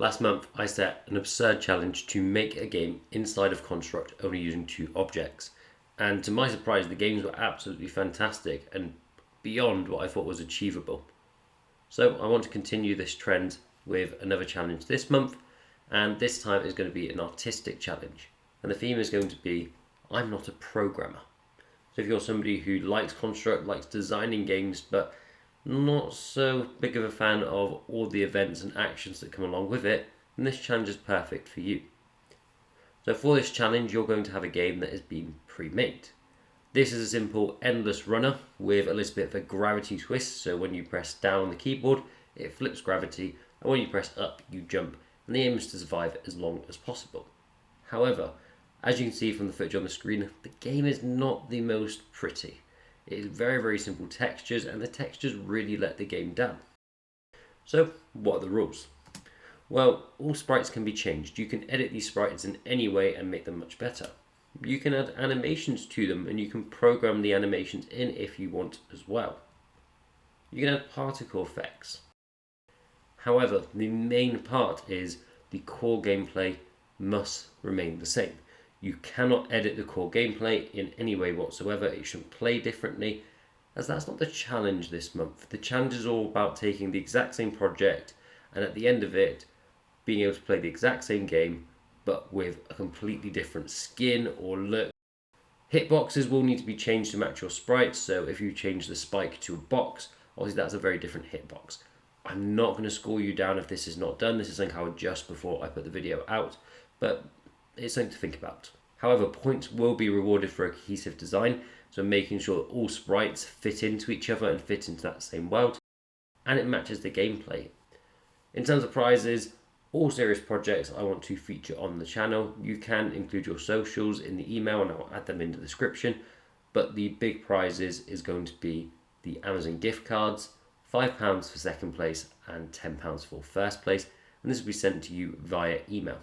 Last month I set an absurd challenge to make a game inside of Construct only using 2 objects, and to my surprise the games were absolutely fantastic and beyond what I thought was achievable. So I want to continue this trend with another challenge this month, and this time is going to be an artistic challenge, and the theme is going to be I'm not a programmer. So if you're somebody who likes Construct, likes designing games, but not so big of a fan of all the events and actions that come along with it, then this challenge is perfect for you. So for this challenge, you're going to have a game that has been pre-made. This is a simple endless runner with a little bit of a gravity twist, so when you press down on the keyboard, it flips gravity, and when you press up, you jump, and the aim is to survive as long as possible. However, as you can see from the footage on the screen, the game is not the most pretty. It is very simple textures, and the textures really let the game down. So, what are the rules? Well, all sprites can be changed. You can edit these sprites in any way and make them much better. You can add animations to them, and you can program the animations in if you want as well. You can add particle effects. However, the main part is the core gameplay must remain the same. You cannot edit the core gameplay in any way whatsoever. It shouldn't play differently, as that's not the challenge this month. The challenge is all about taking the exact same project and at the end of it being able to play the exact same game but with a completely different skin or look. Hitboxes will need to be changed to match your sprites, so if you change the spike to a box, obviously that's a very different hitbox. I'm not going to score you down if this is not done. This is something I'll adjust before I put the video out, but it's something to think about. However, points will be rewarded for a cohesive design, so making sure that all sprites fit into each other and fit into that same world, and it matches the gameplay. In terms of prizes, all serious projects I want to feature on the channel. You can include your socials in the email and I'll add them in the description, but the big prizes is going to be the Amazon gift cards, £5 for second place and £10 for first place, and this will be sent to you via email.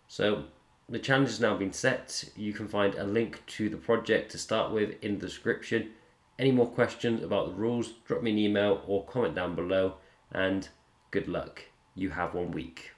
So the challenge has now been set. You can find a link to the project to start with in the description. Any more questions about the rules, drop me an email or comment down below, and good luck. You have 1 week.